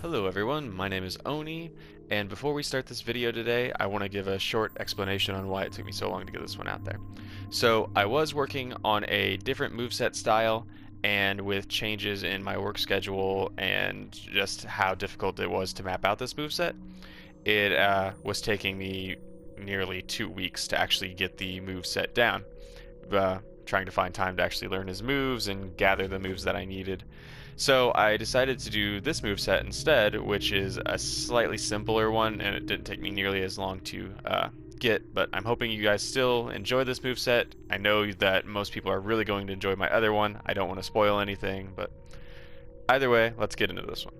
Hello everyone, my name is Oni, and before we start this video today, I want to give a short explanation on why it took me so long to get this one out there. So, I was working on a different moveset style, and with changes in my work schedule and just how difficult it was to map out this moveset, it was taking me nearly 2 weeks to actually get the moveset down. Trying to find time to actually learn his moves and gather the moves that I needed. So I decided to do this moveset instead, which is a slightly simpler one, and it didn't take me nearly as long to get, but I'm hoping you guys still enjoy this moveset. I know that most people are really going to enjoy my other one. I don't want to spoil anything, but either way, let's get into this one.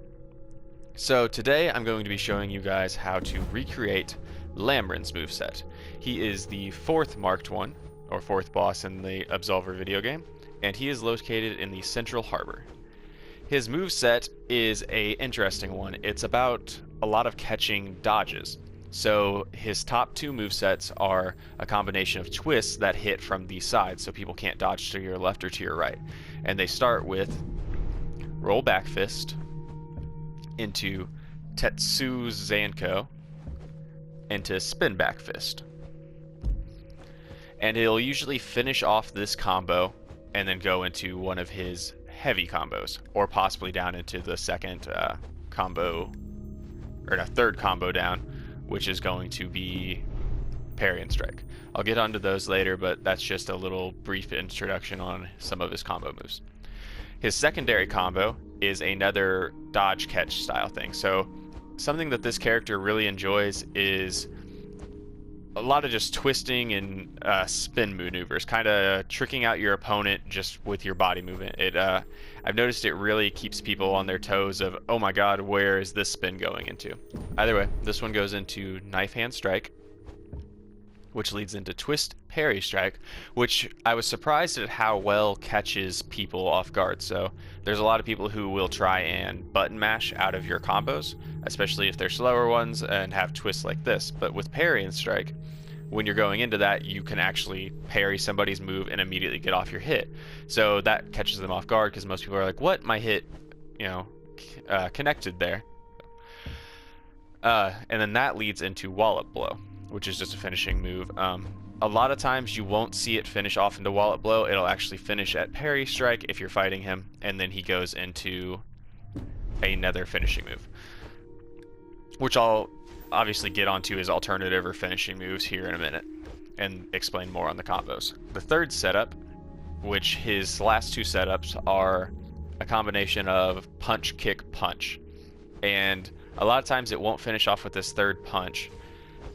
So today I'm going to be showing you guys how to recreate Lamren's moveset. He is the fourth marked one, or fourth boss in the Absolver video game, and he is located in the Central Harbor. His moveset is a interesting one. It's about a lot of catching dodges. So his top two movesets are a combination of twists that hit from the side, so people can't dodge to your left or to your right. And they start with roll back fist into Tetsu Zanko into spin back fist. And he'll usually finish off this combo and then go into one of his heavy combos, or possibly down into the second combo, or the third combo down, which is going to be parry and strike. I'll get onto those later, but that's just a little brief introduction on some of his combo moves. His secondary combo is another dodge catch style thing. So something that this character really enjoys is a lot of just twisting and spin maneuvers, kind of tricking out your opponent just with your body movement. I've noticed it really keeps people on their toes of, oh my god, where is this spin going into? Either way, this one goes into knife hand strike, which leads into twist parry strike, which I was surprised at how well catches people off guard. So there's a lot of people who will try and button mash out of your combos, especially if they're slower ones and have twists like this. But with parry and strike, when you're going into that, you can actually parry somebody's move and immediately get off your hit. So that catches them off guard, because most people are like, what? My hit, connected there. And then that leads into wallop blow, which is just a finishing move. A lot of times you won't see it finish off into wallop blow. It'll actually finish at parry strike if you're fighting him, and then he goes into another finishing move, which I'll obviously get onto his alternative or finishing moves here in a minute and explain more on the combos. The third setup, which his last two setups are a combination of punch, kick, punch, and a lot of times it won't finish off with this third punch.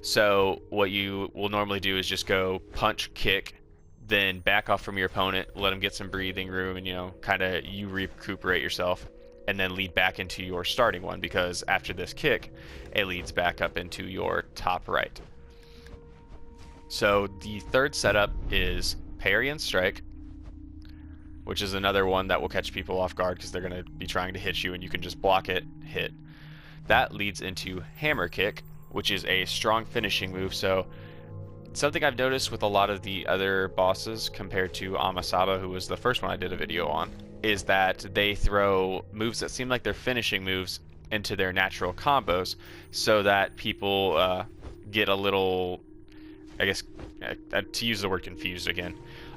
So what you will normally do is just go punch, kick, then back off from your opponent, let him get some breathing room, and kind of you recuperate yourself, and then lead back into your starting one, because after this kick, it leads back up into your top right. So the third setup is parry and strike, which is another one that will catch people off guard because they're going to be trying to hit you and you can just block it, hit. That leads into hammer kick, which is a strong finishing move. So something I've noticed with a lot of the other bosses compared to Amasaba, who was the first one I did a video on, is that they throw moves that seem like they're finishing moves into their natural combos, so that people get a little, I guess, to use the word confused again,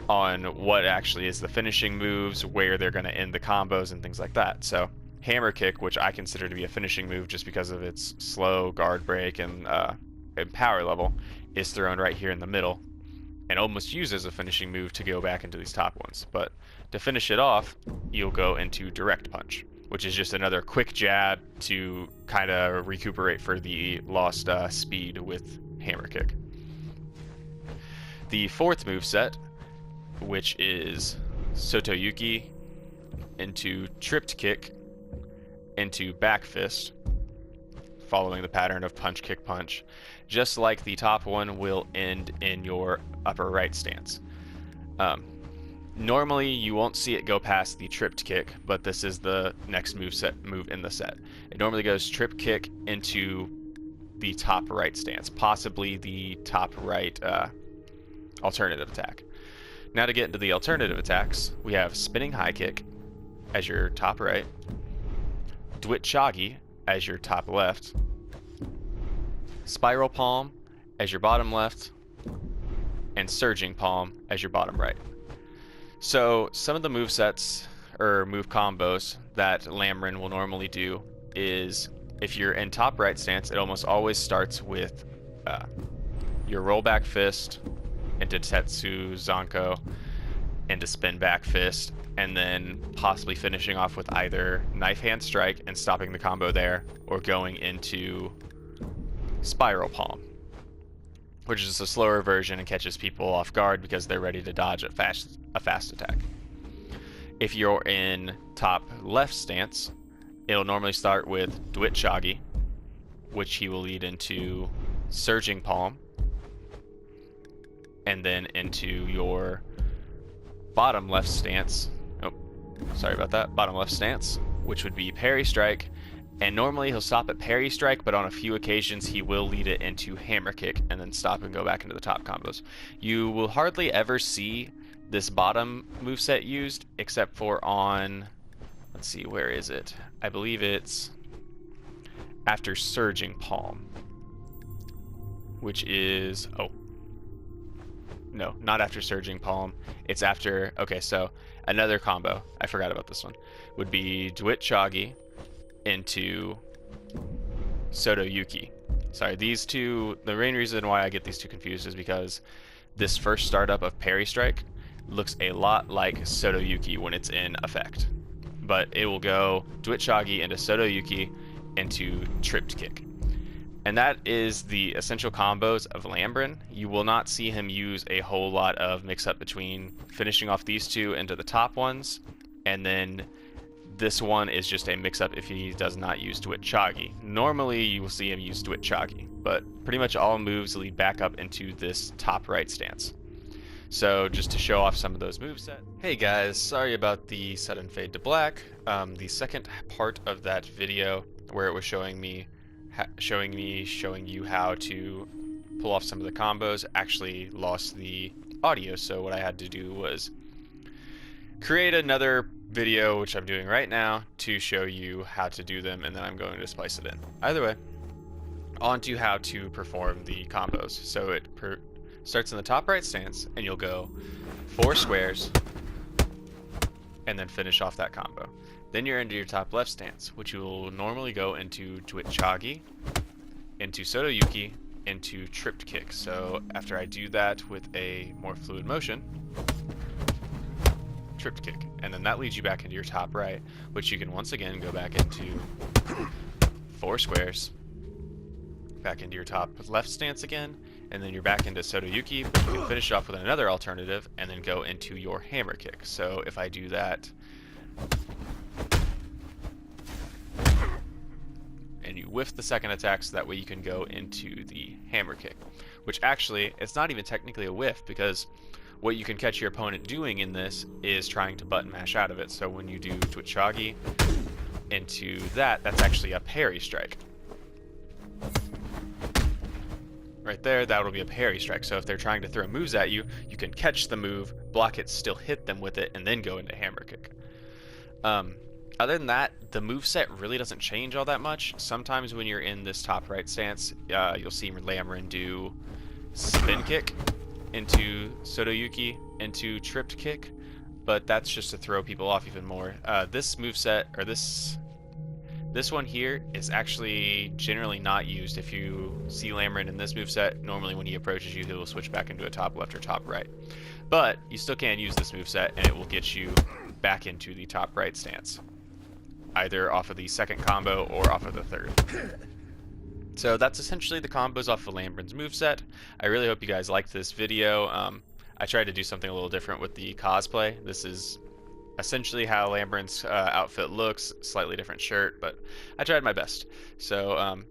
on what actually is the finishing moves, where they're going to end the combos, and things like that. So hammer kick, which I consider to be a finishing move just because of its slow guard break and power level, is thrown right here in the middle and almost used as a finishing move to go back into these top ones. But to finish it off, you'll go into direct punch, which is just another quick jab to kind of recuperate for the lost speed with hammer kick. The fourth moveset, which is Sotoyuki into tripped kick into back fist, following the pattern of punch, kick, punch. Just like the top one, will end in your upper right stance. Normally you won't see it go past the tripped kick, but this is the next move in the set. It normally goes trip kick into the top right stance, possibly the top right alternative attack. Now to get into the alternative attacks, we have spinning high kick as your top right, Dwit Chagi as your top left, spiral palm as your bottom left, and surging palm as your bottom right. So some of the move sets or move combos that Lamren will normally do is, if you're in top right stance, it almost always starts with your rollback fist into Tetsu Zanko, into spin back fist, and then possibly finishing off with either knife hand strike and stopping the combo there, or going into spiral palm, which is a slower version and catches people off guard because they're ready to dodge a fast attack. If you're in top left stance, it'll normally start with Dwit Chagi, which he will lead into surging palm, and then into your bottom left stance. Oh, sorry about that. Bottom left stance, which would be parry strike. And normally he'll stop at parry strike, but on a few occasions he will lead it into hammer kick and then stop and go back into the top combos. You will hardly ever see this bottom moveset used except for on, let's see, where is it? I believe it's after surging palm, which is, oh, no, not after surging palm. It's after, okay, so another combo, I forgot about this one, would be Dwit Chagi into Soto Yuki. Sorry, these two, the main reason why I get these two confused is because this first startup of parry strike looks a lot like Soto Yuki when it's in effect. But it will go Dwit Chagi into Soto Yuki into tripped kick. And that is the essential combos of Lamren. You will not see him use a whole lot of mix-up between finishing off these two into the top ones, and then this one is just a mix-up if he does not use Dwit Chagi. Normally you will see him use Dwit Chagi, but pretty much all moves lead back up into this top right stance. So just to show off some of those movesets. Hey guys, sorry about the sudden fade to black. The second part of that video where it was showing you how to pull off some of the combos actually lost the audio, so what I had to do was create another video, which I'm doing right now, to show you how to do them, and then I'm going to splice it in. Either way, on to how to perform the combos. So it starts in the top right stance, and you'll go 4 squares and then finish off that combo. Then you're into your top left stance, which you will normally go into Dwit Chagi, into Soto Yuki, into tripped kick. So after I do that with a more fluid motion, tripped kick, and then that leads you back into your top right, which you can once again go back into 4 squares, back into your top left stance again, and then you're back into Soto Yuki, but you can finish off with another alternative and then go into your hammer kick. So if I do that, and you whiff the second attack, so that way you can go into the hammer kick, which actually, it's not even technically a whiff, because what you can catch your opponent doing in this is trying to button mash out of it. So when you do Dwit Chagi into that, that's actually a parry strike. Right there, that will be a parry strike. So if they're trying to throw moves at you, you can catch the move, block it, still hit them with it, and then go into hammer kick. Other than that, the moveset really doesn't change all that much. Sometimes when you're in this top right stance, you'll see Lamren do spin kick into Soto Yuki into tripped kick, but that's just to throw people off even more. This moveset, or this one here, is actually generally not used. If you see Lamren in this moveset, normally when he approaches you, he will switch back into a top left or top right. But you still can use this moveset, and it will get you back into the top right stance, either off of the second combo or off of the third. So that's essentially the combos off of Lamren's moveset. I really hope you guys liked this video. I tried to do something a little different with the cosplay. This is essentially how Lamren's outfit looks, slightly different shirt, but I tried my best. So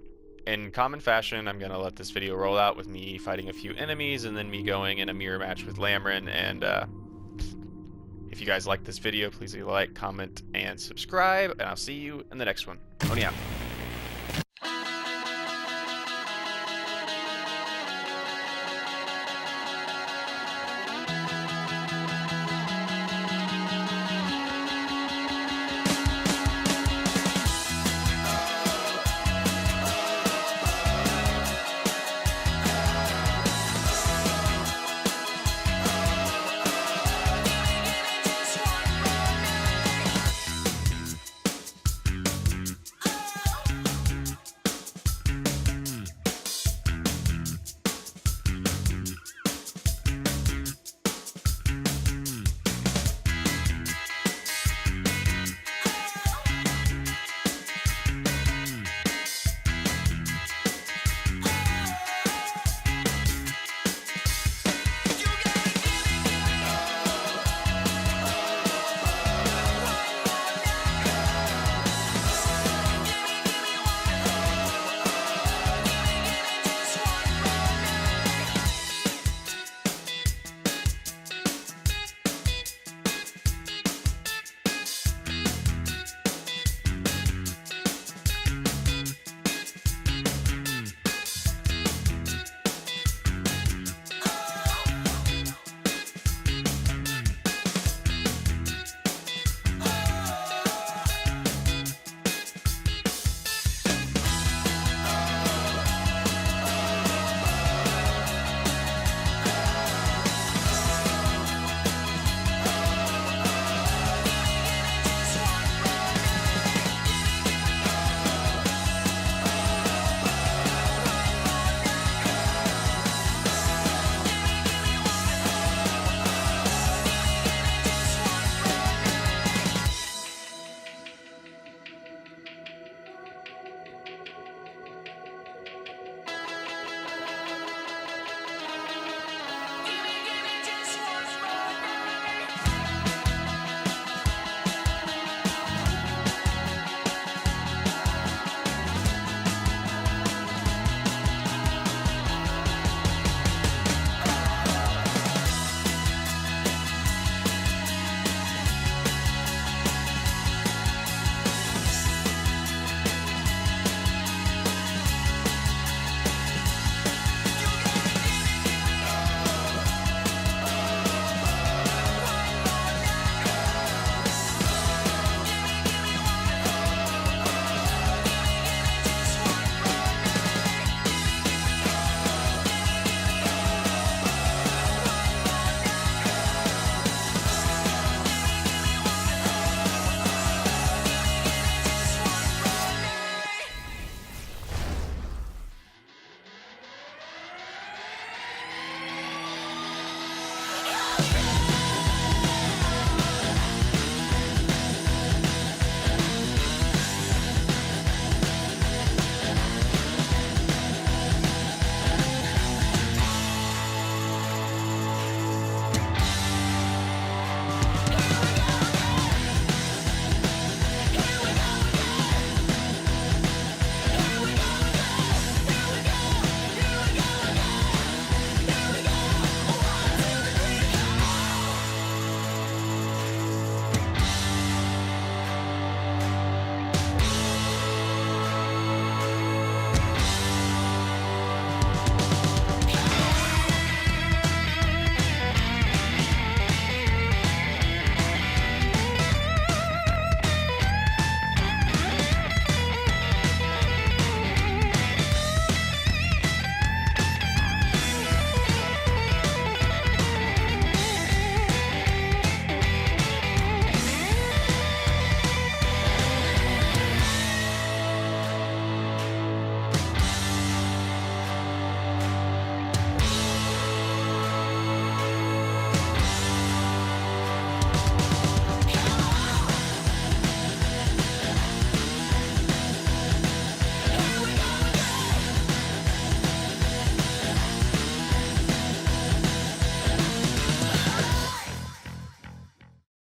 in common fashion, I'm going to let this video roll out with me fighting a few enemies and then me going in a mirror match with Lamren. And if you guys like this video, please leave a like, comment, and subscribe, and I'll see you in the next one. Oni out.